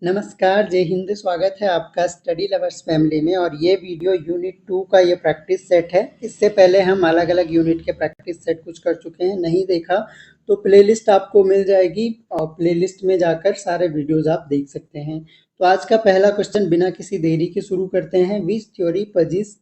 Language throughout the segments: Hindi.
नमस्कार, जय हिंद। स्वागत है आपका स्टडी लवर्स फैमिली में। और ये वीडियो यूनिट 2 का ये प्रैक्टिस सेट है। इससे पहले हम अलग अलग यूनिट के प्रैक्टिस सेट कुछ कर चुके हैं। नहीं देखा तो प्लेलिस्ट आपको मिल जाएगी और प्लेलिस्ट में जाकर सारे वीडियोस आप देख सकते हैं। तो आज का पहला क्वेश्चन बिना किसी देरी के शुरू करते हैं। विच theory पजेस्ट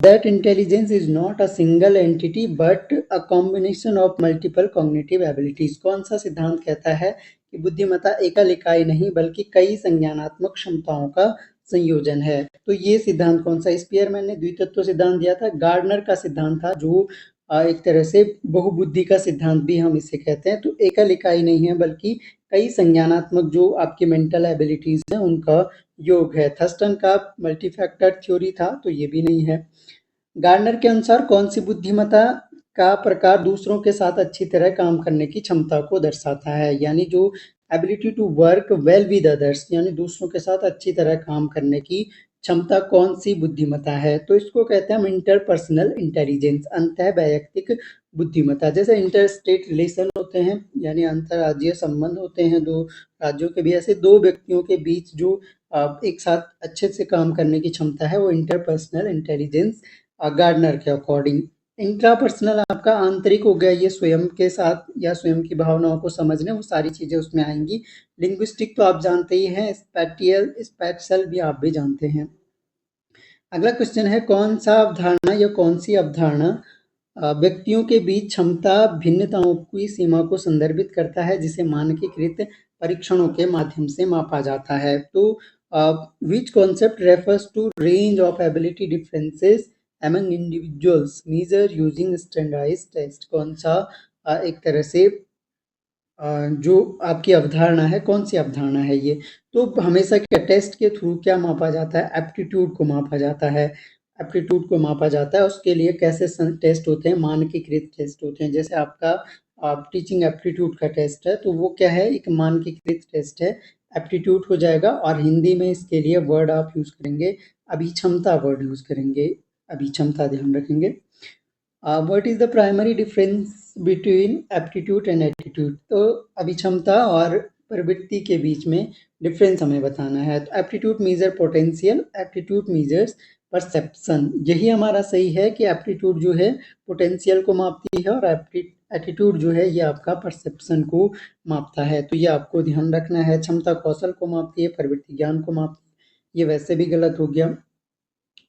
that intelligence is not a single entity but a combination of multiple cognitive abilities। कौन सा सिद्धांत कहता है कि बुद्धिमत्ता एकल इकाई नहीं बल्कि कई संज्ञानात्मक क्षमताओं का संयोजन है। तो ये सिद्धांत कौन सा? स्पीयरमैन ने द्वितत्व सिद्धांत दिया था। गार्डनर का सिद्धांत था जो एक तरह से बहुबुद्धि का सिद्धांत भी हम इसे कहते हैं। तो एकल इकाई नहीं है बल्कि कई संज्ञानात्मक जो आपकी मेंटल एबिलिटीज हैं उनका योग है। थर्स्टन का मल्टीफैक्टर थ्योरी था, तो ये भी नहीं है। गार्डनर के अनुसार कौन सी बुद्धिमत्ता का प्रकार दूसरों के साथ अच्छी तरह काम करने की क्षमता को दर्शाता है? यानी जो ability to work well with others, यानी दूसरों के साथ अच्छी तरह काम करने की क्षमता कौन सी बुद्धिमत्ता है? तो इसको कहते हैं हम इंटरपर्सनल इंटेलिजेंस, अंतः वैयक्तिक बुद्धिमत्ता। जैसे इंटर स्टेट रिलेशन होते हैं, यानी अंतर्राज्यीय संबंध होते हैं दो राज्यों के भी, ऐसे दो व्यक्तियों के बीच जो एक साथ अच्छे से काम करने की क्षमता है वो इंटरपर्सनल इंटेलिजेंस गार्डनर के अकॉर्डिंग। इंट्रापर्सनल आपका आंतरिक हो गया, ये स्वयं के साथ या स्वयं की भावनाओं को समझने, वो सारी चीजें उसमें आएंगी। लिंग्विस्टिक तो आप जानते ही हैं, स्पैटियल स्पैटियल भी आप भी जानते हैं। अगला क्वेश्चन है, कौन सा अवधारणा या कौन सी अवधारणा व्यक्तियों के बीच क्षमता भिन्नताओं की सीमा को संदर्भित करता है जिसे मानकीकृत परीक्षणों के माध्यम से मापा जाता है? तो which concept refers to range of ability differences among individuals measure using standardized test? कौन सा एक तरह से जो आपकी अवधारणा है, कौन सी अवधारणा है ये? तो हमेशा क्या टेस्ट के थ्रू क्या मापा जाता है? एप्टीट्यूड को मापा जाता है। एप्टीट्यूड को मापा जाता है, उसके लिए कैसे टेस्ट होते हैं? मानकीकृत टेस्ट होते हैं। जैसे आपका टीचिंग एप्टीट्यूड का टेस्ट है, तो वो क्या है? एक मानकीकृत टेस्ट है, एप्टीट्यूड हो जाएगा। और हिंदी में इसके लिए वर्ड आप यूज करेंगे अभिक्षमता, वर्ड यूज करेंगे अभिक्षमता, ध्यान रखेंगे। What is the primary difference between aptitude and attitude? तो अभिक्षमता और प्रवृत्ति के बीच में डिफरेंस हमें बताना है। तो aptitude measure potential, aptitude measures perception. यही हमारा सही है कि एप्टीट्यूड जो है पोटेंशियल को मापती है और एटीट्यूड जो है ये आपका परसेप्शन को मापता है। तो ये आपको ध्यान रखना है। क्षमता कौशल को मापती है, प्रवृत्ति ज्ञान को मापती है। ये वैसे भी गलत हो गया।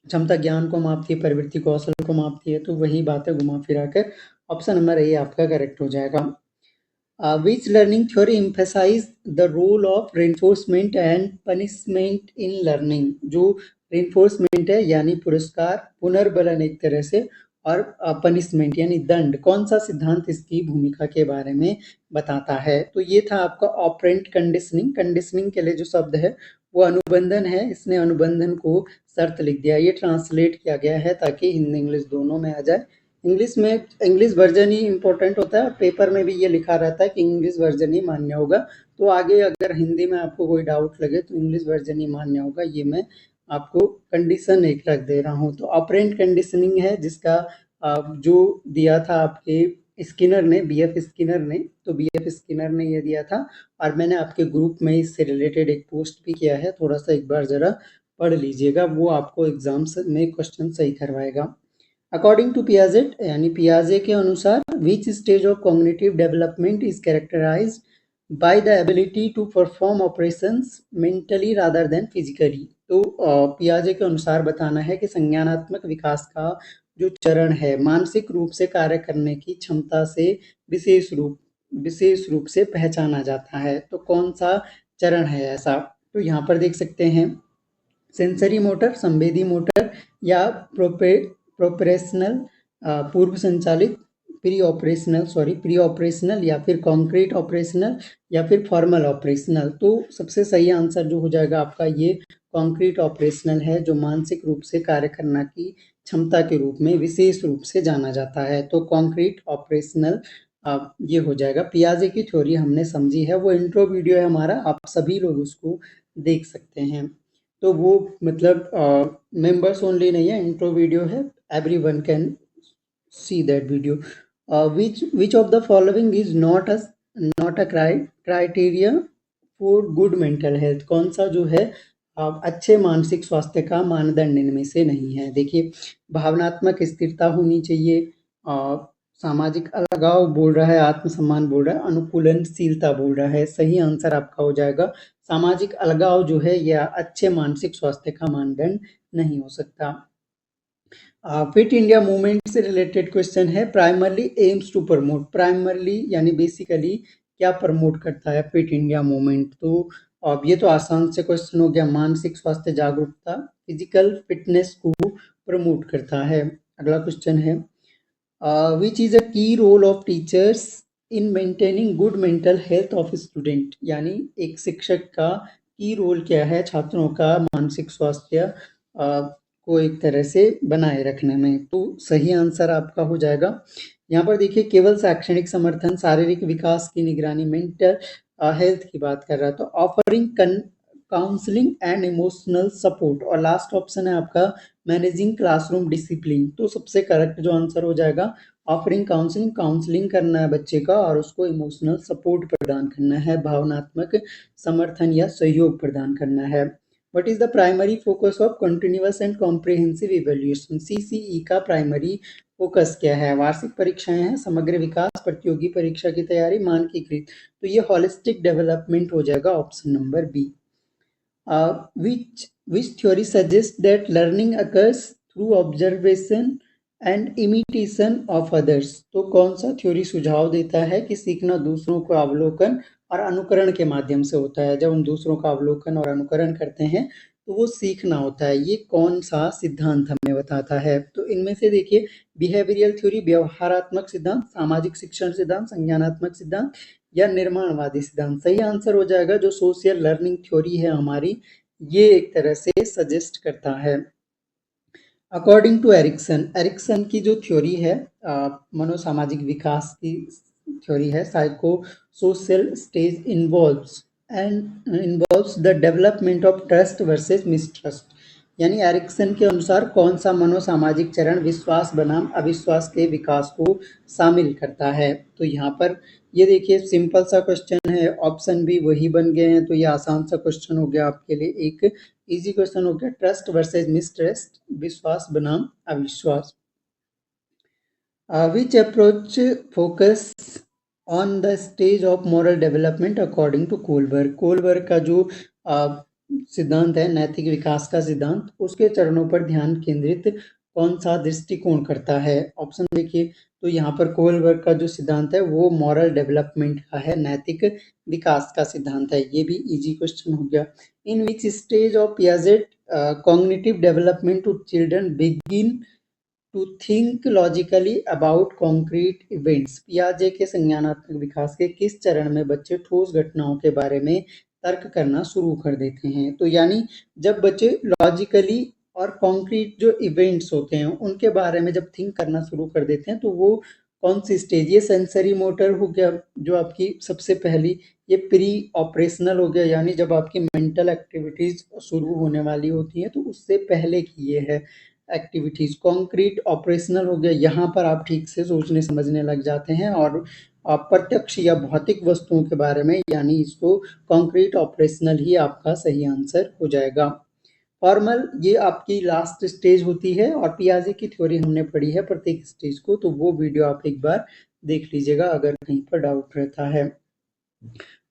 क्षमता ज्ञान को मापती है, प्रवृत्ति कौशल को मापती है। तो वही बात है, घुमा फिरा कर ऑप्शन नंबर ए आपका करेक्ट हो जाएगा। Which learning theory emphasize the role of reinforcement and punishment in learning? जो रेनफोर्समेंट है यानी पुरस्कार, पुनर्बलन एक तरह से, और पनिशमेंट यानी दंड, कौन सा सिद्धांत इसकी भूमिका के बारे में बताता है? तो ये था आपका ऑपरेंट कंडीशनिंग। कंडीशनिंग के लिए जो शब्द है वो अनुबंधन है, इसने अनुबंधन को शर्त लिख दिया। ये ट्रांसलेट किया गया है ताकि हिंदी इंग्लिश दोनों में आ जाए। इंग्लिश में इंग्लिश वर्जन ही इंपॉर्टेंट होता है, पेपर में भी ये लिखा रहता है कि इंग्लिश वर्जन ही मान्य होगा। तो आगे अगर हिंदी में आपको कोई डाउट लगे तो इंग्लिश वर्जन ही मान्य होगा। ये मैं आपको कंडीशन एक रख दे रहा हूँ। तो ऑपरेंट कंडीशनिंग है जिसका जो दिया था आपके स्किनर ने, बीएफ स्किनर ने, तो बीएफ स्किनर ने ये दिया था। और मैंने आपके ग्रुप में इससे रिलेटेड एक पोस्ट भी किया है, थोड़ा सा एक बार जरा पढ़ लीजिएगा, वो आपको एग्जाम्स में क्वेश्चन सही करवाएगा। अकॉर्डिंग टू पियाजेट, यानी पियाजे के अनुसार, which stage of cognitive development is characterised by the ability to perform operations mentally rather than physically? तो पियाजे के अनुसार बताना है कि संज्ञानात्मक विकास का जो चरण है मानसिक रूप से कार्य करने की क्षमता से विशेष रूप से पहचाना जाता है। तो कौन सा चरण है ऐसा? तो यहाँ पर देख सकते हैं, सेंसरी मोटर, संवेदी मोटर, या प्रोपरेशनल पूर्व संचालित, प्री ऑपरेशनल, या फिर कॉन्क्रीट ऑपरेशनल, या फिर फॉर्मल ऑपरेशनल? तो सबसे सही आंसर जो हो जाएगा आपका ये कॉन्क्रीट ऑपरेशनल है, जो मानसिक रूप से कार्य करना की क्षमता के रूप में विशेष रूप से जाना जाता है। तो कॉन्क्रीट ऑपरेशनल ये हो जाएगा। पियाजे की थ्योरी हमने समझी है, वो इंट्रो वीडियो है हमारा, आप सभी लोग उसको देख सकते हैं। तो वो मतलब मेंबर्स ओनली नहीं है, इंट्रो वीडियो है, everyone can see that video. which of the following is not a criteria for good mental health, कौन सा जो है अच्छे मानसिक स्वास्थ्य का मानदंड इनमें से नहीं है। देखिए, भावनात्मक स्थिरता होनी चाहिए, सामाजिक अलगाव बोल रहा है, आत्मसम्मान बोल रहा है, अनुकूलनशीलता बोल रहा है। सही आंसर आपका हो जाएगा सामाजिक अलगाव जो है यह अच्छे मानसिक स्वास्थ्य का मानदंड नहीं हो सकता। फिट इंडिया मूवमेंट से रिलेटेड क्वेश्चन है, primarily aims to promote, primarily यानी बेसिकली क्या प्रमोट करता है फिट इंडिया मूवमेंट। तो अब ये तो आसान से क्वेश्चन हो गया, मानसिक स्वास्थ्य जागरूकता, फिजिकल फिटनेस को प्रमोट करता है। अगला क्वेश्चन है, विच is a key role of teachers in maintaining good mental health of student, यानी एक शिक्षक का की रोल क्या है छात्रों का मानसिक स्वास्थ्य को एक तरह से बनाए रखने में। तो सही आंसर आपका हो जाएगा यहाँ पर। देखिए, केवल शैक्षणिक समर्थन, शारीरिक विकास की निगरानी, मेंटल हेल्थ की बात कर रहा है। तो offering counselling and emotional support, और लास्ट ऑप्शन है आपका मैनेजिंग क्लासरूम डिसिप्लिन। तो सबसे करेक्ट जो आंसर हो जाएगा ऑफरिंग काउंसलिंग, काउंसलिंग करना है बच्चे का और उसको इमोशनल सपोर्ट प्रदान करना है, भावनात्मक समर्थन या सहयोग प्रदान करना है। What is the primary focus of continuous and comprehensive evaluation, CCE का प्राइमरी फोकस क्या है। वार्षिक परीक्षाएं हैं, समग्र विकास, प्रतियोगी परीक्षा की तैयारी, मानकीकृत। तो ये होलिस्टिक डेवलपमेंट हो जाएगा option number B. which theory suggests that learning occurs through observation and imitation of others। तो कौन सा थ्योरी सुझाव देता है कि सीखना दूसरों को अवलोकन और अनुकरण के माध्यम से होता है। जब हम दूसरों का अवलोकन और अनुकरण करते हैं तो वो सीखना होता है। ये कौन सा सिद्धांत हमें बताता है। तो इनमें से देखिए, बिहेवियरल थ्योरी, व्यवहारात्मक सिद्धांत, सामाजिक शिक्षण सिद्धांत, संज्ञानात्मक सिद्धांत या निर्माणवादी सिद्धांत। सही आंसर हो जाएगा जो सोशल लर्निंग थ्योरी है हमारी, ये एक तरह से सजेस्ट करता है। अकॉर्डिंग टू एरिक्सन, एरिक्सन की जो थ्योरी है मनोसामाजिक विकास की थ्योरी है, psycho social stage involves the development of trust versus mistrust. यानी एरिक्सन के अनुसार कौन सा मनोसामाजिक चरण विश्वास बनाम अविश्वास के विकास को शामिल करता है। तो यहाँ पर ये देखिए, सिंपल सा क्वेश्चन है, ऑप्शन भी वही बन गए हैं। तो ये आसान सा क्वेश्चन हो गया आपके लिए, एक इजी क्वेश्चन हो गया, ट्रस्ट वर्सेस मिसट्रस्ट, विश्वास बनाम अविश्वास। Which approach focus on the stage of moral development according to Kohlberg. Kohlberg का जो सिद्धांत है नैतिक विकास का सिद्धांत, उसके चरणों पर ध्यान केंद्रित कौन सा दृष्टिकोण करता है। ऑप्शन देखिए, तो यहाँ पर कोलबर्ग का जो सिद्धांत है वो मॉरल डेवलपमेंट का है, नैतिक विकास का सिद्धांत है। ये भी इजी क्वेश्चन हो गया। In which stage of Piaget cognitive development to children begin to think logically about concrete events. पियाजे के संज्ञानात्मक विकास के किस चरण में बच्चे ठोस घटनाओं के बारे में तर्क करना शुरू कर देते हैं। तो यानी जब बच्चे लॉजिकली और कॉन्क्रीट जो इवेंट्स होते हैं उनके बारे में जब थिंक करना शुरू कर देते हैं, तो वो कौन सी स्टेज, ये सेंसरी मोटर हो गया जो आपकी सबसे पहली, ये प्री ऑपरेशनल हो गया यानी जब आपकी मेंटल एक्टिविटीज शुरू होने वाली होती हैं तो उससे पहले की ये है एक्टिविटीज। कॉन्क्रीट ऑपरेशनल हो गया, यहाँ पर आप ठीक से सोचने समझने लग जाते हैं और प्रत्यक्ष या भौतिक वस्तुओं के बारे में, यानी इसको कॉन्क्रीट ऑपरेशनल ही आपका सही आंसर हो जाएगा। फॉर्मल, ये आपकी लास्ट स्टेज होती है और पियाजे की थ्योरी हमने पढ़ी है प्रत्येक स्टेज को, तो वो वीडियो आप एक बार देख लीजिएगा अगर कहीं पर डाउट रहता है।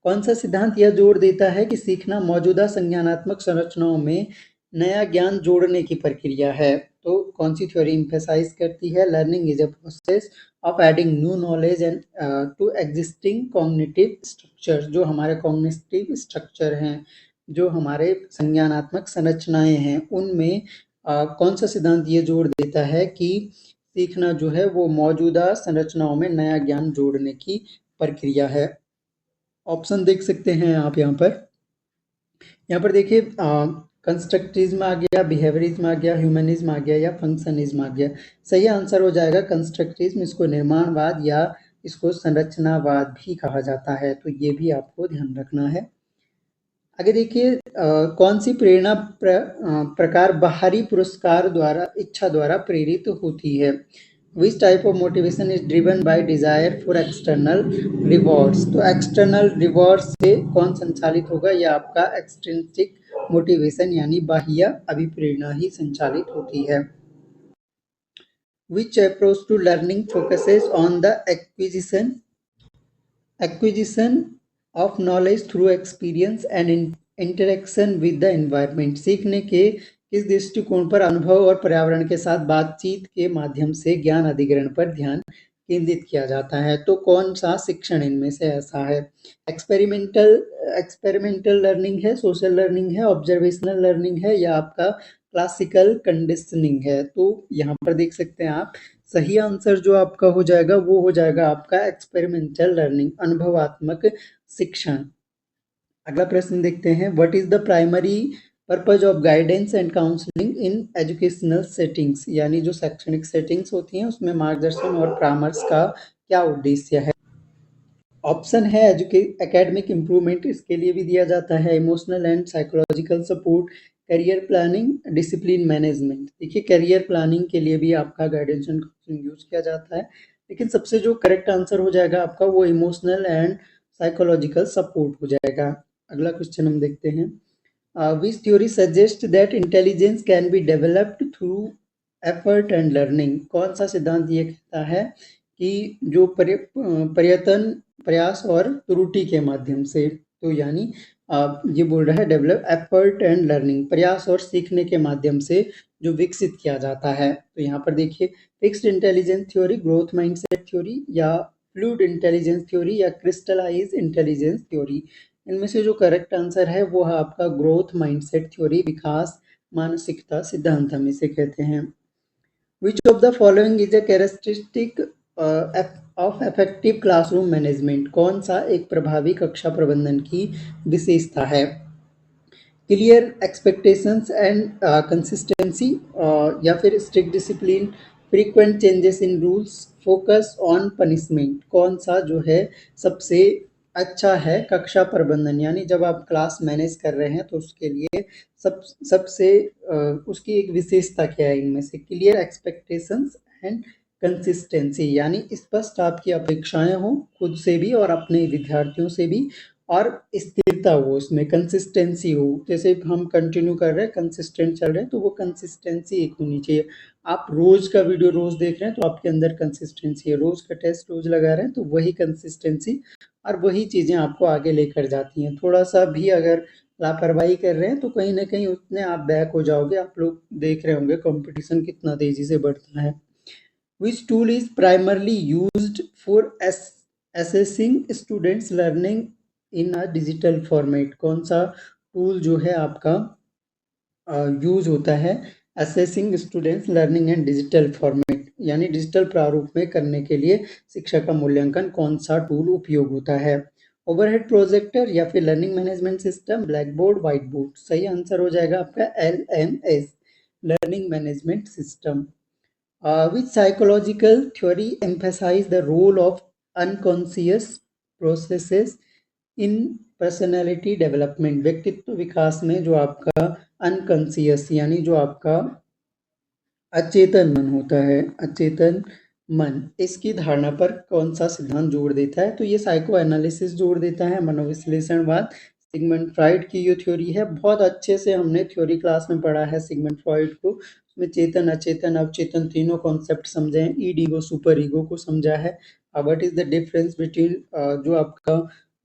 कौन सा सिद्धांत यह जोड़ देता है कि सीखना मौजूदा संज्ञानात्मक संरचनाओं में नया ज्ञान जोड़ने की प्रक्रिया है। तो कौन सी थ्योरी एम्फेसाइज करती है, learning is a process of adding new knowledge and to existing cognitive structure. जो हमारे कॉग्निटिव स्ट्रक्चर हैं, जो हमारे संज्ञानात्मक संरचनाएं हैं, उनमें कौन सा सिद्धांत ये जोड़ देता है कि सीखना जो है वो मौजूदा संरचनाओं में नया ज्ञान जोड़ने की प्रक्रिया है। ऑप्शन देख सकते हैं आप यहाँ पर देखिए, कंस्ट्रक्टिज्म आ गया, बिहेवियरिज्म आ गया, ह्यूमनिज्म आ गया या फंक्शनिज्म आ गया। सही आंसर हो जाएगा कंस्ट्रक्टिज्म, इसको निर्माणवाद या इसको संरचनावाद भी कहा जाता है। तो ये भी आपको ध्यान रखना है। आगे देखिए, कौन सी प्रेरणा प्रकार बाहरी पुरस्कार द्वारा, इच्छा द्वारा प्रेरित होती है। विच type of motivation is driven by desire for external rewards. तो एक्सटर्नल रिवॉर्ड्स से कौन संचालित होगा, या आपका एक्सट्रिंसिक मोटिवेशन यानी बाह्य अभिप्रेरणा ही संचालित होती है। Which approach to learning focuses on the acquisition of knowledge through experience and interaction with the environment। सीखने के किस दृष्टिकोण पर अनुभव और पर्यावरण के साथ बातचीत के माध्यम से ज्ञान अधिग्रहण पर ध्यान केंद्रित किया जाता है। तो कौन सा शिक्षण इनमें से ऐसा है? एक्सपेरिमेंटल लर्निंग है, सोशल लर्निंग है, ऑब्जर्वेशनल लर्निंग है, या आपका क्लासिकल कंडीशनिंग है। तो यहाँ पर देख सकते हैं आप, सही आंसर जो आपका हो जाएगा वो हो जाएगा आपका एक्सपेरिमेंटल लर्निंग, अनुभवात्मक शिक्षण। अगला प्रश्न देखते हैं, what is the primary purpose of guidance and counselling in educational settings. यानी जो शैक्षणिक सेटिंग्स होती हैं उसमें मार्गदर्शन और परामर्श का क्या उद्देश्य है? ऑप्शन है एकेडमिक इम्प्रूवमेंट, इसके लिए भी दिया जाता है, emotional and psychological support, career planning, discipline management. देखिए करियर प्लानिंग के लिए भी आपका गाइडेंस एंड काउंसलिंग यूज किया जाता है, लेकिन सबसे जो करेक्ट आंसर हो जाएगा आपका वो इमोशनल एंड साइकोलॉजिकल सपोर्ट हो जाएगा। अगला क्वेश्चन हम देखते हैं, विच theory suggest that intelligence can be developed through effort and learning. कौन सा सिद्धांत ये कहता है कि जो प्रयत्न, प्रयास और त्रुटि के माध्यम से, तो यानी ये बोल रहा है डेवलप एफर्ट एंड लर्निंग, प्रयास और सीखने के माध्यम से जो विकसित किया जाता है। तो यहाँ पर देखिए fixed intelligence theory, growth mindset theory, या फ्लूइड इंटेलिजेंस थ्योरी, या क्रिस्टलाइज इंटेलिजेंस थ्योरी। इनमें से जो करेक्ट आंसर है वो है आपका ग्रोथ माइंडसेट थ्योरी, विकास मानसिकता सिद्धांत हम इसे कहते हैं। Which of the following is a characteristic of effective classroom management? कौन सा एक प्रभावी कक्षा प्रबंधन की विशेषता है? क्लियर एक्सपेक्टेशंस एंड कंसिस्टेंसी, या फिर strict discipline, frequent changes in rules, focus on punishment. कौन सा जो है सबसे अच्छा है कक्षा प्रबंधन, यानी जब आप क्लास मैनेज कर रहे हैं तो उसके लिए सबसे उसकी एक विशेषता क्या है इनमें से? क्लियर एक्सपेक्टेशंस एंड कंसिस्टेंसी, यानी स्पष्ट आपकी अपेक्षाएं हो खुद से भी और अपने विद्यार्थियों से भी, और स्थिरता हो उसमें, कंसिस्टेंसी हो। जैसे हम कंटिन्यू कर रहे हैं, कंसिस्टेंट चल रहे हैं, तो वो कंसिस्टेंसी एक होनी चाहिए। आप रोज का वीडियो रोज देख रहे हैं तो आपके अंदर कंसिस्टेंसी है, रोज का टेस्ट रोज लगा रहे हैं तो वही कंसिस्टेंसी और वही चीज़ें आपको आगे लेकर जाती हैं। थोड़ा सा भी अगर लापरवाही कर रहे हैं तो कहीं ना कहीं उतने आप बैक हो जाओगे। आप लोग देख रहे होंगे कंपटीशन कितना तेजी से बढ़ता है। Which tool is primarily used for assessing students learning in a digital format? कौन सा टूल जो है आपका यूज होता है assessing students learning and digital format, यानी डिजिटल प्रारूप में करने के लिए शिक्षा का मूल्यांकन कौन सा टूल उपयोग होता है? ओवरहेड प्रोजेक्टर, या फिर learning management system, black board, white board. सही आंसर हो जाएगा आपका LMS, learning management system. Which psychological theory emphasize the role of unconscious processes in personality development? व्यक्तित्व विकास में जो आपका अनकॉन्सियस यानी जो आपका अचेतन मन होता है, अचेतन मन, इसकी धारणा पर कौन सा सिद्धांत जोर देता है? तो ये साइको एनालिसिस जोर देता है, मनोविश्लेषणवाद। सिगमंड फ्रॉइड की ये थ्योरी है, बहुत अच्छे से हमने थ्योरी क्लास में पढ़ा है सिगमंड फ्रॉइड को। उसमें चेतन, अचेतन, अवचेतन तीनों कॉन्सेप्ट समझे हैं, ईगो, सुपर ईगो को समझा है। What is the difference between जो आपका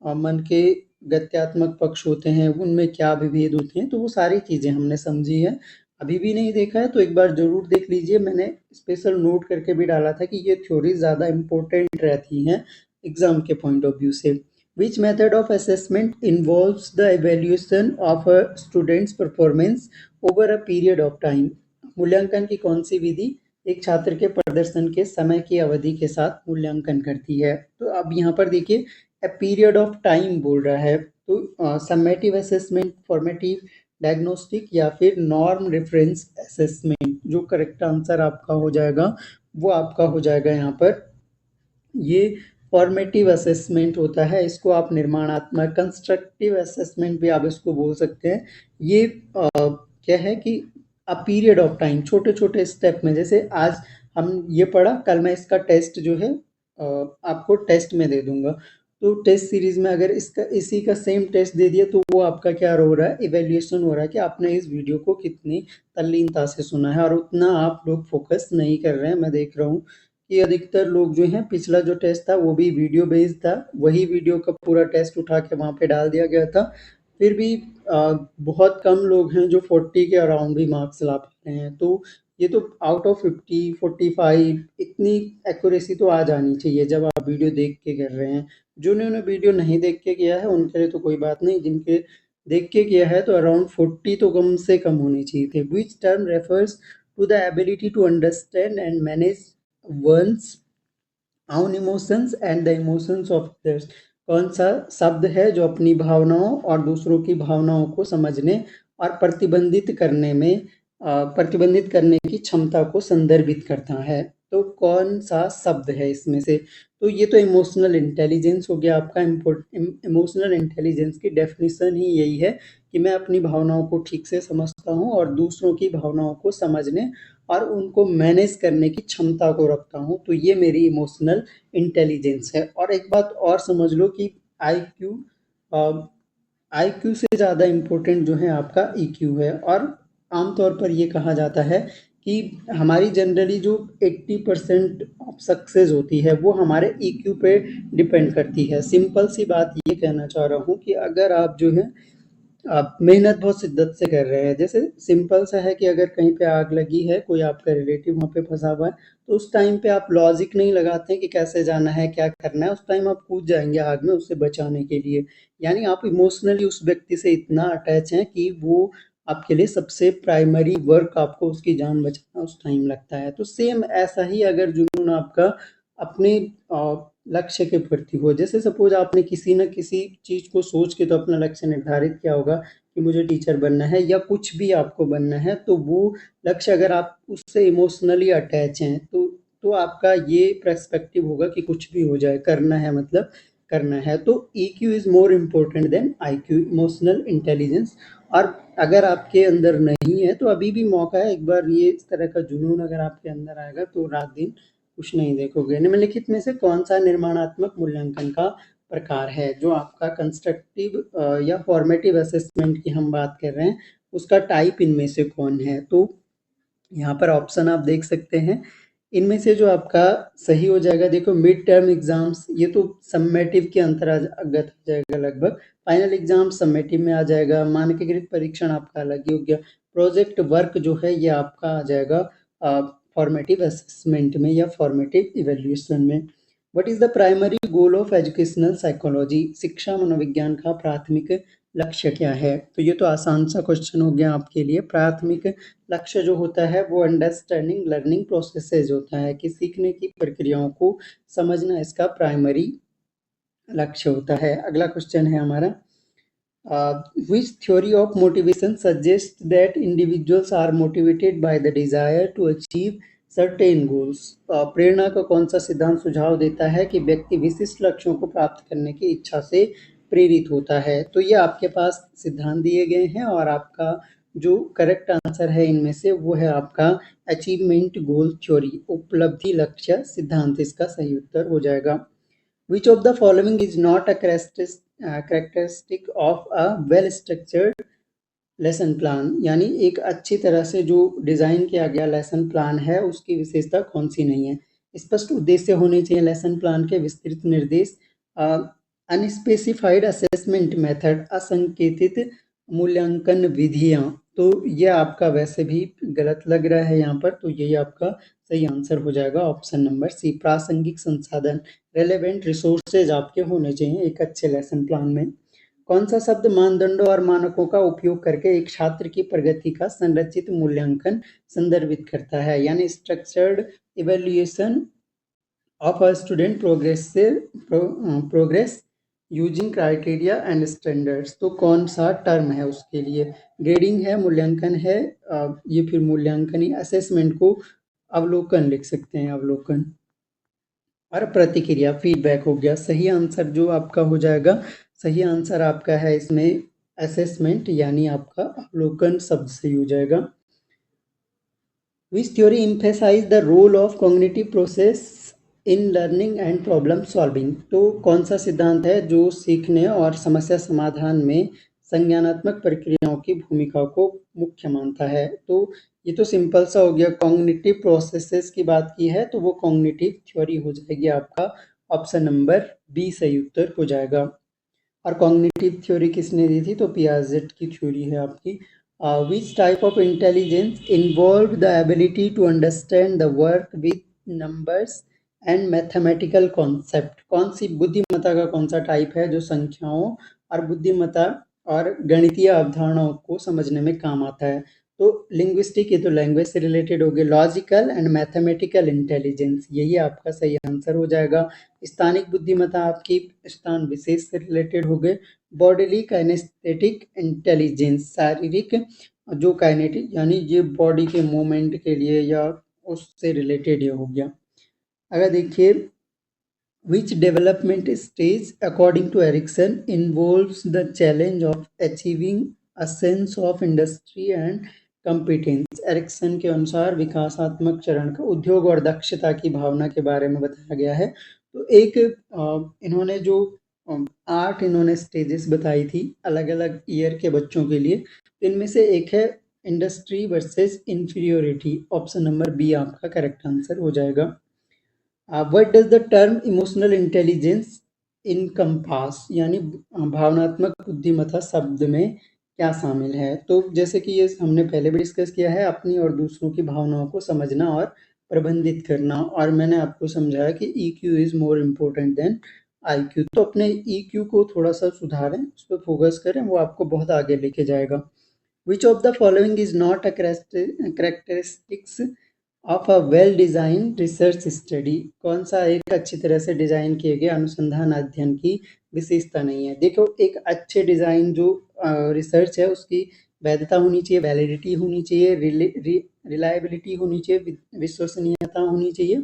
मन के गत्यात्मक पक्ष होते हैं उनमें क्या विभेद होते हैं, तो वो सारी चीज़ें हमने समझी है। अभी भी नहीं देखा है तो एक बार जरूर देख लीजिए, मैंने स्पेशल नोट करके भी डाला था कि ये थ्योरी ज़्यादा इम्पोर्टेंट रहती हैं एग्जाम के पॉइंट ऑफ व्यू से। Which method of assessment involves the evaluation of a students performance over a period of time? मूल्यांकन की कौन सी विधि एक छात्र के प्रदर्शन के समय की अवधि के साथ मूल्यांकन करती है? तो अब यहाँ पर देखिए ए पीरियड ऑफ टाइम बोल रहा है, तो समेटिव असेसमेंट, फॉर्मेटिव, डायग्नोस्टिक, या फिर नॉर्म रेफरेंस असेसमेंट। जो करेक्ट आंसर आपका हो जाएगा वो आपका हो जाएगा यहाँ पर ये फॉर्मेटिव असेसमेंट होता है। इसको आप निर्माणात्मक, कंस्ट्रक्टिव असेसमेंट भी आप इसको बोल सकते हैं। ये क्या है कि अ पीरियड ऑफ टाइम, छोटे छोटे स्टेप में, जैसे आज हम ये पढ़ा, कल मैं इसका टेस्ट जो है आपको टेस्ट में दे दूंगा। तो टेस्ट सीरीज में अगर इसका इसी का सेम टेस्ट दे दिया तो वो आपका क्या हो रहा है, इवेल्युएशन हो रहा है कि आपने इस वीडियो को कितनी तल्लीनता से सुना है, और उतना आप लोग फोकस नहीं कर रहे हैं। मैं देख रहा हूँ कि अधिकतर लोग जो हैं, पिछला जो टेस्ट था वो भी वीडियो बेस्ड था, वही वीडियो का पूरा टेस्ट उठा के वहाँ पे डाल दिया गया था। फिर भी बहुत कम लोग हैं जो 40 के अराउंड भी मार्क्स ला पा रहे हैं। तो ये तो आउट ऑफ 50 45 इतनी एक्यूरेसी तो आ जानी चाहिए जब आप वीडियो देख के कर रहे हैं। जिन्होंने वीडियो नहीं देख के किया है उनके लिए तो कोई बात नहीं, जिनके देख के किया है तो अराउंड 40 तो कम से कम होनी चाहिए थे। Which term refers to the ability to understand and manage one's own emotions and the emotions of others. कौन सा शब्द है जो अपनी भावनाओं और दूसरों की भावनाओं को समझने और प्रतिबंधित करने की क्षमता को संदर्भित करता है? तो कौन सा शब्द है इसमें से? तो ये तो इमोशनल इंटेलिजेंस हो गया आपका। इमोशनल इंटेलिजेंस की डेफिनेशन ही यही है कि मैं अपनी भावनाओं को ठीक से समझता हूँ और दूसरों की भावनाओं को समझने और उनको मैनेज करने की क्षमता को रखता हूँ। तो ये मेरी इमोशनल इंटेलिजेंस है। और एक बात और समझ लो कि आईक्यू आईक्यू से ज़्यादा इम्पोर्टेंट जो है आपका ईक्यू है। और आमतौर पर ये कहा जाता है कि हमारी जनरली जो 80% ऑफ सक्सेस होती है वो हमारे ईक्यू पे डिपेंड करती है। सिंपल सी बात ये कहना चाह रहा हूँ कि अगर आप जो है आप मेहनत बहुत शिद्दत से कर रहे हैं, जैसे सिंपल सा है कि अगर कहीं पे आग लगी है, कोई आपका रिलेटिव वहाँ पे फंसा हुआ है, तो उस टाइम पे आप लॉजिक नहीं लगाते हैं कि कैसे जाना है, क्या करना है। उस टाइम आप कूद जाएंगे आग में उससे बचाने के लिए। यानी आप इमोशनली उस व्यक्ति से इतना अटैच हैं कि वो आपके लिए सबसे प्राइमरी वर्क, आपको उसकी जान बचाना उस टाइम लगता है। तो सेम ऐसा ही अगर जुनून आपका अपने लक्ष्य के प्रति हो, जैसे सपोज आपने किसी न किसी चीज को सोच के तो अपना लक्ष्य निर्धारित किया होगा कि मुझे टीचर बनना है या कुछ भी आपको बनना है, तो वो लक्ष्य अगर आप उससे इमोशनली अटैच हैं तो आपका ये पर्सपेक्टिव होगा कि कुछ भी हो जाए, करना है मतलब करना है। तो EQ is more important then IQ, emotional intelligence. और अगर आपके अंदर नहीं है तो अभी भी मौका है, एक बार ये इस तरह का जुनून अगर आपके अंदर आएगा तो रात दिन कुछ नहीं देखोगे। निम्नलिखित में से कौन सा निर्माणात्मक मूल्यांकन का प्रकार है? जो आपका कंस्ट्रक्टिव या फॉर्मेटिव असेसमेंट की हम बात कर रहे हैं, उसका टाइप इनमें से कौन है? तो यहाँ पर ऑप्शन आप देख सकते हैं। इनमें से जो आपका सही हो जाएगा, देखो मिड टर्म एग्जाम्स ये तो सम्मेटिव के अंतर्गत आ जाएगा लगभग। फाइनल एग्जाम सम्मेटिव में आ जाएगा। मानकीकृत परीक्षण आपका अलग ही हो गया। प्रोजेक्ट वर्क जो है ये आपका आ जाएगा फॉर्मेटिव असेसमेंट में या फॉर्मेटिव इवेल्युएशन में। What is the primary goal of educational psychology? शिक्षा मनोविज्ञान का प्राथमिक लक्ष्य क्या है? तो ये तो आसान सा क्वेश्चन हो गया आपके लिए। प्राथमिक लक्ष्य जो होता है वो अंडरस्टैंडिंग लर्निंग प्रोसेसेस होता है, कि सीखने की प्रक्रियाओं को समझना इसका प्राइमरी लक्ष्य होता है। अगला क्वेश्चन है हमारा, which theory of motivation suggests that individuals are motivated by the desire to achieve certain goals? प्रेरणा का कौन सा सिद्धांत सुझाव देता है कि व्यक्ति विशिष्ट लक्ष्यों को प्राप्त करने की इच्छा से प्रेरित होता है? तो ये आपके पास सिद्धांत दिए गए हैं और आपका जो करेक्ट आंसर है इनमें से वो है आपका अचीवमेंट गोल थ्योरी, उपलब्धि लक्ष्य सिद्धांत इसका सही उत्तर हो जाएगा। Which of the following is not a characteristic of a well structured lesson plan? यानी एक अच्छी तरह से जो डिजाइन किया गया लेसन प्लान है उसकी विशेषता कौन सी नहीं है? स्पष्ट उद्देश्य होने चाहिए लेसन प्लान के, विस्तृत निर्देश, अनस्पेसिफाइड असेसमेंट मेथड, असंकेतित मूल्यांकन विधियां। तो ये आपका वैसे भी गलत लग रहा है यहाँ पर, तो यही आपका सही आंसर हो जाएगा ऑप्शन नंबर सी। प्रासंगिक संसाधन, रेलेवेंट रिसोर्सेज आपके होने चाहिए एक अच्छे लेसन प्लान में। कौन सा शब्द मानदंडों और मानकों का उपयोग करके एक छात्र की प्रगति का संरचित मूल्यांकन संदर्भित करता है? यानी structured evaluation of a student progress using criteria and standards. तो कौन सा टर्म है उसके लिए? ग्रेडिंग है, मूल्यांकन है, ये फिर मूल्यांकन ही, असेसमेंट को अवलोकन लिख सकते हैं, अवलोकन। और प्रतिक्रिया फीडबैक हो गया। सही आंसर जो आपका हो जाएगा, सही आंसर आपका है इसमें असेसमेंट, यानी आपका अवलोकन शब्द सही हो जाएगा। Which theory emphasize the role of cognitive process in learning and problem solving. तो कौन सा सिद्धांत है जो सीखने और समस्या समाधान में संज्ञानात्मक प्रक्रियाओं की भूमिका को मुख्य मानता है? तो ये तो सिंपल सा हो गया, कॉग्निटिव प्रोसेसेस की बात की है तो वो कॉग्निटिव थ्योरी हो जाएगी आपका। ऑप्शन नंबर बी सही उत्तर हो जाएगा। और कॉग्निटिव थ्योरी किसने दी थी? तो पियाजेट की थ्योरी है आपकी। Which type of intelligence involve the ability to understand the work with numbers and mathematical concept. कौन सी बुद्धिमत्ता का कौन सा टाइप है जो संख्याओं और बुद्धिमत्ता और गणितीय अवधारणाओं को समझने में काम आता है? तो लिंग्विस्टिक, ये तो लैंग्वेज से रिलेटेड हो गए। लॉजिकल एंड मैथमेटिकल इंटेलिजेंस, यही आपका सही आंसर हो जाएगा। स्थानिक बुद्धिमत्ता आपकी स्थान विशेष से रिलेटेड हो गए। बॉडीली काइनेस्थेटिक इंटेलिजेंस, शारीरिक जो काइनेटिक यानी ये बॉडी के मूवमेंट के लिए या उससे रिलेटेड ये हो गया। अगर देखिए, which development stage according to Erickson involves the challenge of achieving a sense of industry and competence। Erikson के अनुसार विकासात्मक चरण का उद्योग और दक्षता की भावना के बारे में बताया गया है। तो एक इन्होंने जो 8 इन्होंने स्टेजेस बताई थी अलग अलग ईयर के बच्चों के लिए, इनमें से एक है industry versus inferiority. Option number B आपका करेक्ट आंसर हो जाएगा। What does the term emotional intelligence encompass, यानी भावनात्मक बुद्धिमत्ता शब्द में क्या शामिल है? तो जैसे कि ये हमने पहले भी डिस्कस किया है, अपनी और दूसरों की भावनाओं को समझना और प्रबंधित करना। और मैंने आपको समझाया कि EQ is more important then IQ। तो अपने EQ को थोड़ा सा सुधारें, उस पर फोकस करें, वो आपको बहुत आगे लेके जाएगा। Which of the following is not a characteristics of a well design research study. कौन सा एक अच्छी तरह से डिजाइन किए गए अनुसंधान अध्ययन की विशेषता नहीं है? देखो, एक अच्छे डिजाइन जो रिसर्च है उसकी वैधता होनी चाहिए, वैलिडिटी होनी चाहिए, रिलायबिलिटी होनी चाहिए, विश्वसनीयता होनी चाहिए,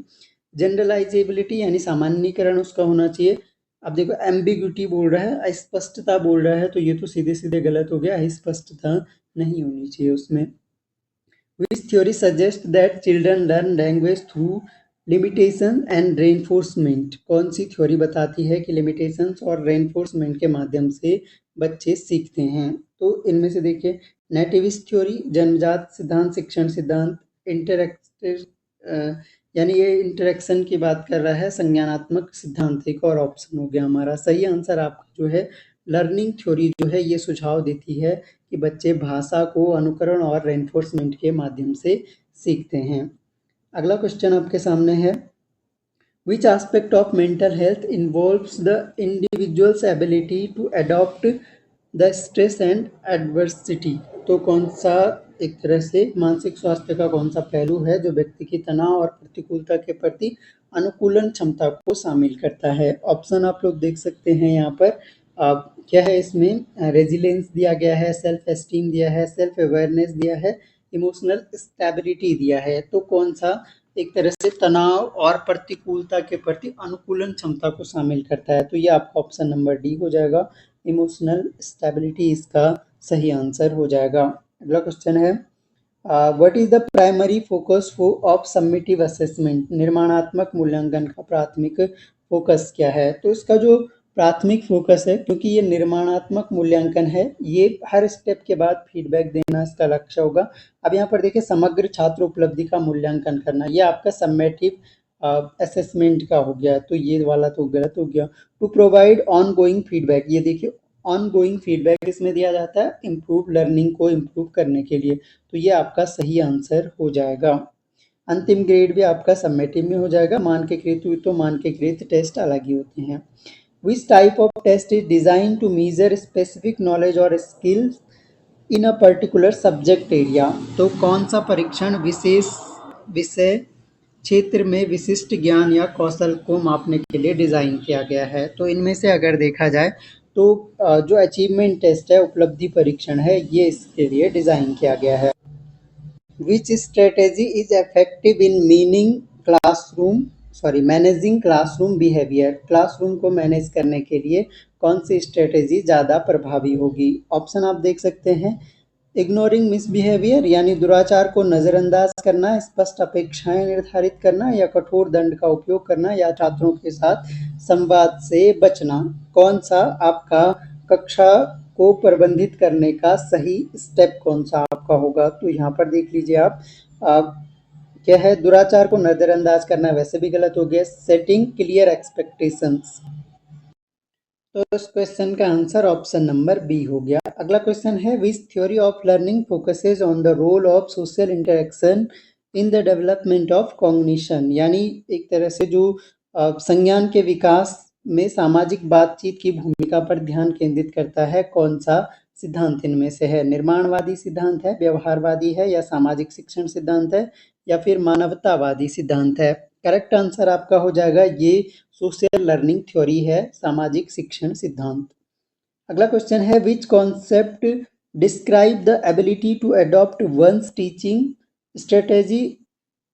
जनरलाइजेबिलिटी यानी सामान्यीकरण उसका होना चाहिए। अब देखो, एम्बिग्यूटी बोल रहा है, अस्पष्टता बोल रहा है, तो ये तो सीधे सीधे गलत हो गया, अस्पष्टता नहीं होनी चाहिए उसमें। Which theory suggests that children learn language through limitation and reinforcement? कौन सी थ्योरी बताती है कि लिमिटेशंस और रेनफोर्समेंट के माध्यम से बच्चे सीखते हैं? तो इनमें से देखिए, नेटिविस्ट थ्योरी, जन्मजात सिद्धांत, शिक्षण सिद्धांत, इंटरेक्टिव यानी ये इंटरेक्शन की बात कर रहा है, संज्ञानात्मक सिद्धांत एक और ऑप्शन हो गया हमारा। सही आंसर आपका जो है लर्निंग थ्योरी जो है ये सुझाव देती है कि बच्चे भाषा को अनुकरण और रेनफोर्समेंट के माध्यम से सीखते हैं। अगला क्वेश्चन आपके सामने है, which aspect of mental health involves the individual's ability to adopt the stress and adversity. तो कौन सा एक तरह से मानसिक स्वास्थ्य का कौन सा पहलू है जो व्यक्ति की तनाव और प्रतिकूलता के प्रति अनुकूलन क्षमता को शामिल करता है? ऑप्शन आप लोग देख सकते हैं यहाँ पर। क्या है इसमें? रेजिलेंस दिया गया है, सेल्फ एस्टीम दिया है, सेल्फ अवेयरनेस दिया है, इमोशनल स्टेबिलिटी दिया है। तो कौन सा एक तरह से तनाव और प्रतिकूलता के प्रति अनुकूलन क्षमता को शामिल करता है? तो ये आपका ऑप्शन नंबर डी हो जाएगा, इमोशनल स्टेबिलिटी इसका सही आंसर हो जाएगा। अगला क्वेश्चन है, what is the primary focus of summative assessment? निर्माणात्मक मूल्यांकन का प्राथमिक फोकस क्या है? तो इसका जो प्राथमिक फोकस है, क्योंकि ये निर्माणात्मक मूल्यांकन है, ये हर स्टेप के बाद फीडबैक देना इसका लक्ष्य होगा। अब यहाँ पर देखिए, समग्र छात्र उपलब्धि का मूल्यांकन करना, ये आपका समेटिव असेसमेंट का हो गया, तो ये वाला तो गलत हो गया। To provide ongoing feedback, ये देखिए ऑन गोइंग फीडबैक इसमें दिया जाता है इम्प्रूव लर्निंग को इम्प्रूव करने के लिए, तो ये आपका सही आंसर हो जाएगा। अंतिम ग्रेड भी आपका समेटिव में हो जाएगा। मानकीकृत हुई तो मानकीकृत टेस्ट अलग ही होते हैं। Which type of test is designed to measure specific knowledge or skills in a particular subject area? तो कौन सा परीक्षण विशेष विषय क्षेत्र में विशिष्ट ज्ञान या कौशल को मापने के लिए डिज़ाइन किया गया है? तो इनमें से अगर देखा जाए तो जो अचीवमेंट टेस्ट है, उपलब्धि परीक्षण है, ये इसके लिए डिज़ाइन किया गया है। Which strategy is effective in managing classroom behaviour? Classroom को मैनेज करने के लिए कौन सी स्ट्रेटेजी ज़्यादा प्रभावी होगी? ऑप्शन आप देख सकते हैं, इग्नोरिंग मिसबिहेवियर यानी दुराचार को नजरअंदाज करना, स्पष्ट अपेक्षाएं निर्धारित करना या कठोर दंड का उपयोग करना या छात्रों के साथ संवाद से बचना। कौन सा आपका कक्षा को प्रबंधित करने का सही स्टेप कौन सा आपका होगा? तो यहाँ पर देख लीजिए आप क्या है, दुराचार को नजरअंदाज करना वैसे भी गलत हो गया। सेटिंग क्लियर एक्सपेक्टेशंस, तो इस क्वेश्चन का आंसर ऑप्शन नंबर बी हो गया। अगला क्वेश्चन है, which theory of learning focuses on the role of social interaction in the development of cognition, यानी एक तरह से जो संज्ञान के विकास में सामाजिक बातचीत की भूमिका पर ध्यान केंद्रित करता है। कौन सा सिद्धांत इनमें से है? निर्माणवादी सिद्धांत है, व्यवहारवादी है, या सामाजिक शिक्षण सिद्धांत है, या फिर मानवतावादी सिद्धांत है? करेक्ट आंसर आपका हो जाएगा ये सोशल लर्निंग थ्योरी है, सामाजिक शिक्षण सिद्धांत। अगला क्वेश्चन है, which concept describe the ability to adopt one's teaching strategy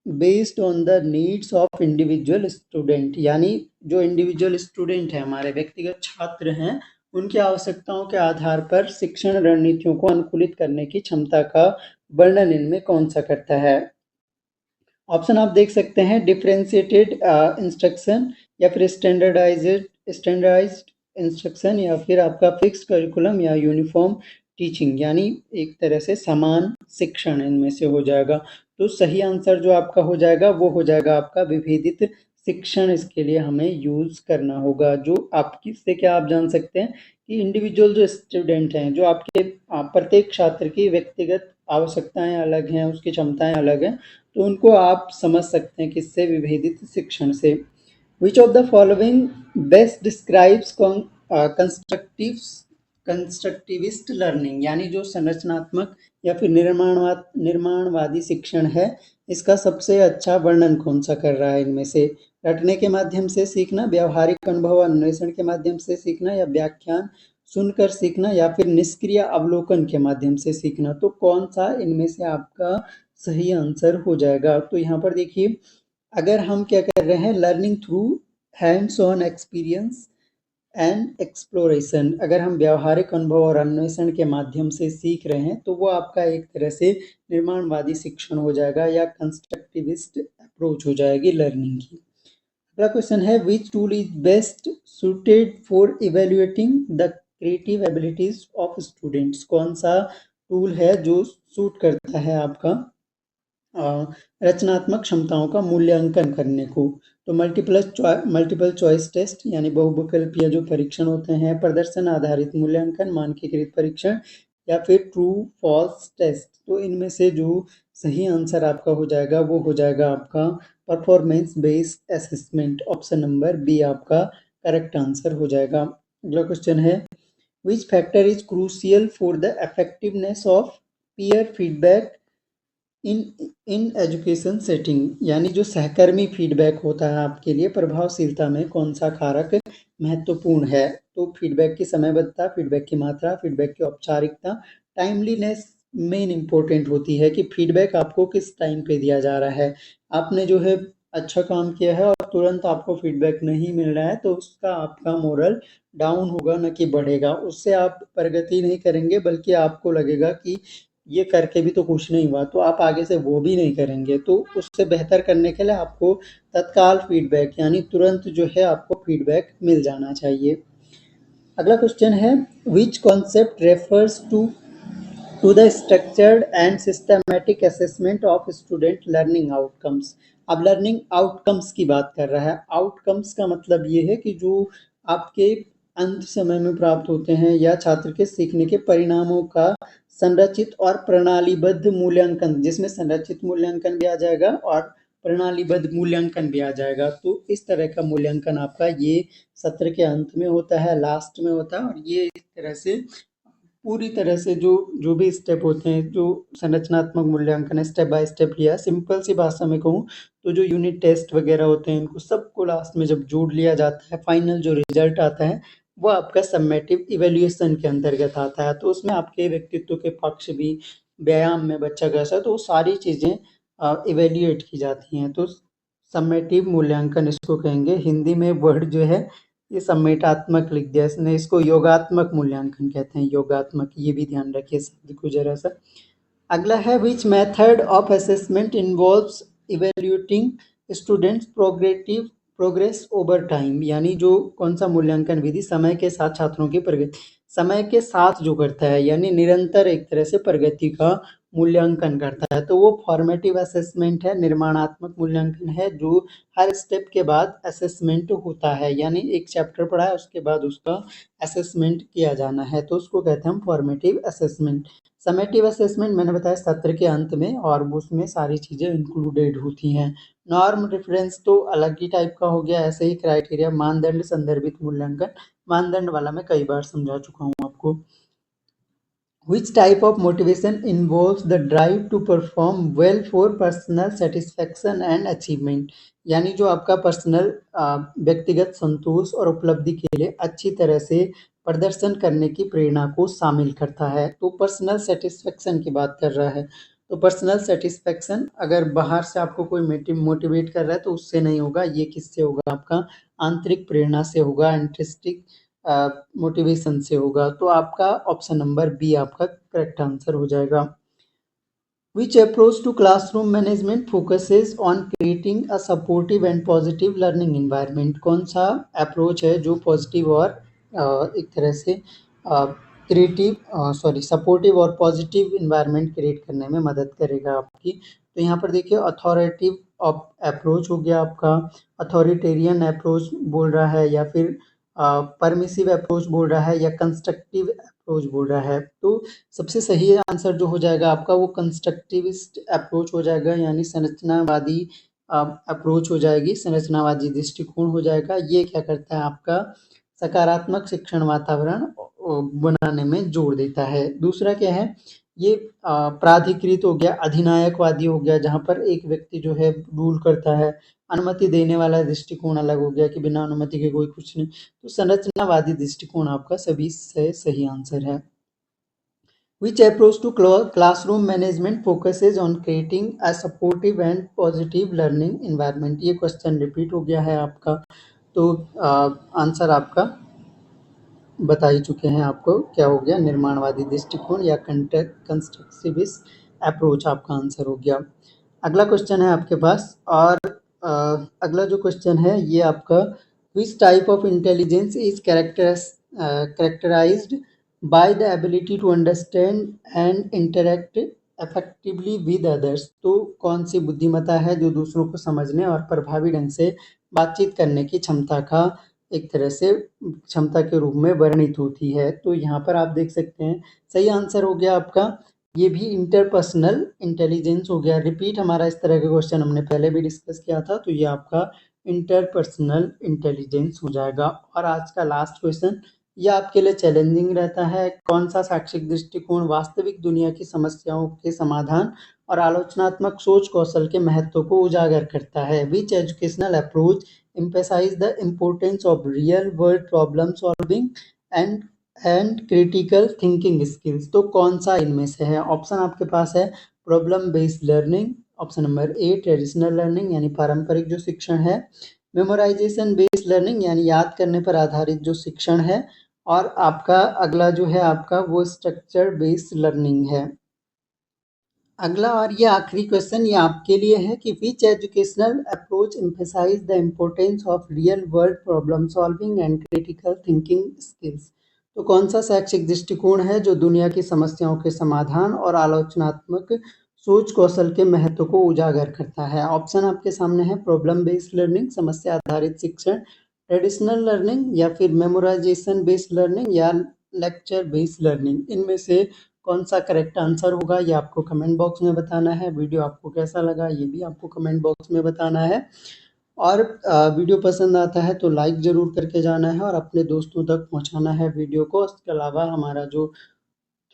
based on the needs of individual student, यानी जो इंडिविजुअल स्टूडेंट है, हमारे व्यक्तिगत छात्र हैं, उनकी आवश्यकताओं के आधार पर शिक्षण रणनीतियों को अनुकूलित करने की क्षमता का वर्णन इनमें कौन सा करता है? ऑप्शन आप देख सकते हैं, डिफरेंशिएटेड इंस्ट्रक्शन, या फिर स्टैंडर्डाइज्ड इंस्ट्रक्शन, या फिर आपका फिक्स करिकुलम, या यूनिफॉर्म टीचिंग, यानी एक तरह से समान शिक्षण इनमें से हो जाएगा। तो सही आंसर जो आपका हो जाएगा वो हो जाएगा आपका विभेदित शिक्षण। इसके लिए हमें यूज करना होगा। जो आपकी से क्या आप जान सकते हैं कि इंडिविजुअल जो स्टूडेंट हैं, जो आपके प्रत्येक छात्र की व्यक्तिगत आवश्यकताएं अलग हैं, उसकी क्षमताएं अलग हैं, तो उनको आप समझ सकते हैं किससे? विभेदित शिक्षण से। Which of the following best describes constructivist learning, यानी जो संरचनात्मक या फिर निर्माणवादी शिक्षण है, इसका सबसे अच्छा वर्णन कौन सा कर रहा है इनमें से? रटने के माध्यम से सीखना, व्यवहारिक अनुभव अन्वेषण के माध्यम से सीखना, या व्याख्यान सुनकर सीखना, या फिर निष्क्रिय अवलोकन के माध्यम से सीखना? तो कौन सा इनमें से आपका सही आंसर हो जाएगा? तो यहाँ पर देखिए, अगर हम क्या कर रहे हैं, learning through hands on experience and exploration, अगर हम व्यवहारिक अनुभव और अन्वेषण के माध्यम से सीख रहे हैं, तो वो आपका एक तरह से निर्माणवादी शिक्षण हो जाएगा, या कंस्ट्रक्टिविस्ट अप्रोच हो जाएगी लर्निंग की। अगला क्वेश्चन है, which tool is best suited for evaluating the creative abilities of students? कौन सा टूल है जो सूट करता है आपका रचनात्मक क्षमताओं का मूल्यांकन करने को? तो मल्टीपल चॉइस टेस्ट, यानी बहुविकल्पीय जो परीक्षण होते हैं, प्रदर्शन आधारित मूल्यांकन, मानकीकृत परीक्षण, या फिर ट्रू फॉल्स टेस्ट? तो इनमें से जो सही आंसर आपका हो जाएगा वो हो जाएगा आपका performance based assessment. Option number B आपका करेक्ट आंसर हो जाएगा। अगला क्वेश्चन है, which factor is crucial for the effectiveness of peer feedback in education setting, यानी जो सहकर्मी फीडबैक होता है आपके लिए प्रभावशीलता में कौन सा कारक महत्वपूर्ण है? तो फीडबैक की समयबद्धता, फीडबैक की मात्रा, फीडबैक की औपचारिकता, टाइमलीनेस मेन इंपॉर्टेंट होती है कि फीडबैक आपको किस टाइम पे दिया जा रहा है। आपने जो है अच्छा काम किया है और तुरंत आपको फीडबैक नहीं मिल रहा है, तो उसका आपका मोरल डाउन होगा, न कि बढ़ेगा। उससे आप प्रगति नहीं करेंगे, बल्कि आपको लगेगा कि ये करके भी तो कुछ नहीं हुआ, तो आप आगे से वो भी नहीं करेंगे। तो उससे बेहतर करने के लिए आपको तत्काल फीडबैक, यानी तुरंत जो है आपको फीडबैक मिल जाना चाहिए। अगला क्वेश्चन है, which concept refers to the structured and systematic assessment of student learning outcomes? अब लर्निंग आउटकम्स की बात कर रहा है। आउटकम्स का मतलब ये है कि जो आपके अंत समय में प्राप्त होते हैं, या छात्र के सीखने के परिणामों का संरचित और प्रणालीबद्ध मूल्यांकन, जिसमें संरचित मूल्यांकन भी आ जाएगा और प्रणालीबद्ध मूल्यांकन भी आ जाएगा। तो इस तरह का मूल्यांकन आपका ये सत्र के अंत में होता है, लास्ट में होता है, और ये इस तरह से पूरी तरह से जो जो भी स्टेप होते हैं, जो संरचनात्मक मूल्यांकन है, स्टेप बाय स्टेप लिया। सिंपल सी भाषा में कहूँ तो जो यूनिट टेस्ट वगैरह होते हैं, इनको सबको लास्ट में जब जोड़ लिया जाता है, फाइनल जो रिजल्ट आता है वो आपका सम्मेटिव इवेल्युएशन के अंतर्गत आता है। तो उसमें आपके व्यक्तित्व के पक्ष भी, व्यायाम में बच्चा कैसा है, तो वो सारी चीज़ें इवेल्युएट की जाती हैं। तो सम्मेटिव मूल्यांकन इसको कहेंगे। हिंदी में वर्ड जो है ये सम्मेटात्मक लिख दिया इसने, इसको योगात्मक मूल्यांकन कहते हैं, योगात्मक, ये भी ध्यान रखिए शब्द को जरा सा। अगला है which method of assessment involves evaluating students progress over time, यानी जो कौन सा मूल्यांकन विधि समय के साथ छात्रों की प्रगति, समय के साथ जो करता है, यानी निरंतर एक तरह से प्रगति का मूल्यांकन करता है, तो वो फॉर्मेटिव असेसमेंट है, निर्माणात्मक मूल्यांकन है, जो हर स्टेप के बाद असेसमेंट होता है, यानी एक चैप्टर पढ़ा है उसके बाद उसका असेसमेंट किया जाना है, तो उसको कहते हैं हम फॉर्मेटिव असेसमेंट। समेटिव असेसमेंट मैंने बताया सत्र के अंत में, और उसमें सारी चीज़ें इंक्लूडेड होती हैं। नॉर्म रेफरेंस तो अलग ही टाइप का हो गया, ऐसे ही क्राइटेरिया, मानदंड संदर्भित मूल्यांकन, मानदंड वाला मैं कई बार समझा चुका हूँ आपको। Which type of motivation involves the drive to perform well for personal satisfaction and achievement, यानी जो आपका पर्सनल व्यक्तिगत संतोष और उपलब्धि के लिए अच्छी तरह से प्रदर्शन करने की प्रेरणा को शामिल करता है। तो पर्सनल सेटिस्फेक्शन की बात कर रहा है, तो पर्सनल सेटिस्फेक्शन अगर बाहर से आपको कोई मोटिवेट कर रहा है तो उससे नहीं होगा, ये किससे होगा, आपका आंतरिक प्रेरणा से होगा, इंटरेस्टिंग मोटिवेशन से होगा। तो आपका ऑप्शन नंबर बी आपका करेक्ट आंसर हो जाएगा। Which approach to classroom management focuses on creating a supportive and positive learning environment, कौन सा अप्रोच है जो पॉजिटिव और एक तरह से सपोर्टिव और पॉजिटिव इन्वायरमेंट क्रिएट करने में मदद करेगा आपकी। तो यहाँ पर देखिए अथॉरिटिव अप्रोच हो गया आपका, अथॉरिटेरियन अप्रोच बोल रहा है, या फिर परमिसिव अप्रोच बोल रहा है, या कंस्ट्रक्टिव अप्रोच बोल रहा है। तो सबसे सही आंसर जो हो जाएगा आपका वो कंस्ट्रक्टिविस्ट अप्रोच हो जाएगा, यानी संरचनावादी अप्रोच हो जाएगी, संरचनावादी दृष्टिकोण हो जाएगा। ये क्या करता है, आपका सकारात्मक शिक्षण वातावरण बनाने में जोर देता है। दूसरा क्या है, ये प्राधिकृत हो गया, अधिनायकवादी हो गया, जहाँ पर एक व्यक्ति जो है रूल करता है। अनुमति देने वाला दृष्टिकोण अलग हो गया कि बिना अनुमति के कोई कुछ नहीं। तो संरचनावादी दृष्टिकोण आपका सभी से सही आंसर है। Which approach to classroom management focuses on creating a supportive and positive learning environment, ये क्वेश्चन रिपीट हो गया है आपका। तो आंसर आपका बता ही चुके हैं आपको, क्या हो गया, निर्माणवादी दृष्टिकोण या कंस्ट्रक्टिविस्ट अप्रोच आपका आंसर हो गया। अगला क्वेश्चन है आपके पास, और अगला जो क्वेश्चन है ये आपका, which type of intelligence is characterised by the ability to understand and interact effectively with others, तो कौन सी बुद्धिमत्ता है जो दूसरों को समझने और प्रभावी ढंग से बातचीत करने की क्षमता का एक तरह से क्षमता के रूप में वर्णित होती है। तो यहाँ पर आप देख सकते हैं सही आंसर हो गया आपका, ये भी इंटरपर्सनल इंटेलिजेंस हो गया। रिपीट हमारा इस तरह के क्वेश्चन हमने पहले भी डिस्कस किया था, तो ये आपका इंटरपर्सनल इंटेलिजेंस हो जाएगा। और आज का लास्ट क्वेश्चन, ये आपके लिए चैलेंजिंग रहता है, कौन सा शैक्षिक दृष्टिकोण वास्तविक दुनिया की समस्याओं के समाधान और आलोचनात्मक सोच कौशल के महत्व को उजागर करता है। Which educational approach emphasize the importance of real world problem solving and critical thinking skills, तो कौन सा इनमें से है। ऑप्शन आपके पास है problem based learning, option number A traditional learning यानी पारंपरिक जो शिक्षण है, मेमोराइजेशन बेस्ड लर्निंग यानी याद करने पर आधारित जो शिक्षण है, और आपका अगला जो है आपका वो स्ट्रक्चर बेस्ड लर्निंग है। अगला और ये आखिरी क्वेश्चन ये आपके लिए है कि which educational approach emphasize the importance of real world problem solving and critical thinking skills, तो कौन सा शैक्षिक दृष्टिकोण है जो दुनिया की समस्याओं के समाधान और आलोचनात्मक सोच कौशल के महत्व को उजागर करता है। ऑप्शन आपके सामने है प्रॉब्लम बेस्ड लर्निंग, समस्या आधारित शिक्षण, ट्रेडिशनल लर्निंग, या फिर मेमोराइजेशन बेस्ड लर्निंग, या लेक्चर बेस्ड लर्निंग। इनमें से कौन सा करेक्ट आंसर होगा ये आपको कमेंट बॉक्स में बताना है। वीडियो आपको कैसा लगा ये भी आपको कमेंट बॉक्स में बताना है, और वीडियो पसंद आता है तो लाइक ज़रूर करके जाना है और अपने दोस्तों तक पहुंचाना है वीडियो को। इसके अलावा हमारा जो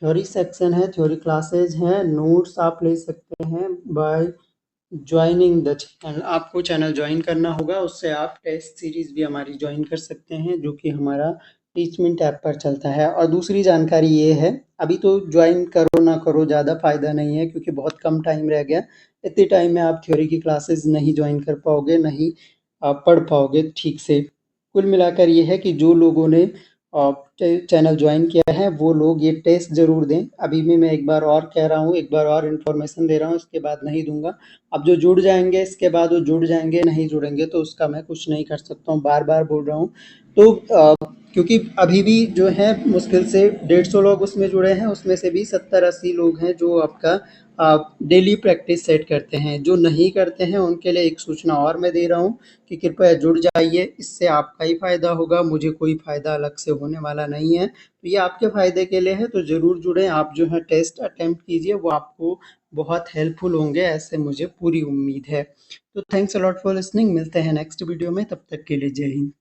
थ्योरी सेक्शन है, थ्योरी क्लासेज हैं, नोट्स आप ले सकते हैं बाय ज्वाइनिंग द चैनल। आपको चैनल ज्वाइन करना होगा, उससे आप टेस्ट सीरीज़ भी हमारी ज्वाइन कर सकते हैं, जो कि हमारा टीचमेंट ऐप पर चलता है। और दूसरी जानकारी ये है, अभी तो ज्वाइन करो ना करो ज़्यादा फ़ायदा नहीं है, क्योंकि बहुत कम टाइम रह गया। इतने टाइम में आप थ्योरी की क्लासेस नहीं ज्वाइन कर पाओगे, नहीं आप पढ़ पाओगे ठीक से। कुल मिलाकर ये है कि जो लोगों ने चैनल ज्वाइन किया है वो लोग ये टेस्ट ज़रूर दें। अभी भी मैं एक बार और कह रहा हूँ, एक बार और इन्फॉर्मेशन दे रहा हूँ, इसके बाद नहीं दूंगा। अब जो जुड़ जाएंगे इसके बाद वो जुड़ जाएंगे, नहीं जुड़ेंगे तो उसका मैं कुछ नहीं कर सकता हूँ, बार बार बोल रहा हूँ। तो क्योंकि अभी भी जो है मुश्किल से 150 लोग उसमें जुड़े हैं, उसमें से भी 70-80 लोग हैं जो आपका डेली प्रैक्टिस सेट करते हैं। जो नहीं करते हैं उनके लिए एक सूचना और मैं दे रहा हूँ कि कृपया जुड़ जाइए, इससे आपका ही फ़ायदा होगा, मुझे कोई फ़ायदा अलग से होने वाला नहीं है। तो ये आपके फ़ायदे के लिए है, तो ज़रूर जुड़ें। आप जो है टेस्ट अटेम्प्ट कीजिए, वो आपको बहुत हेल्पफुल होंगे, ऐसे मुझे पूरी उम्मीद है। तो thanks a lot for listening, मिलते हैं नेक्स्ट वीडियो में, तब तक के लिए जय हिंद।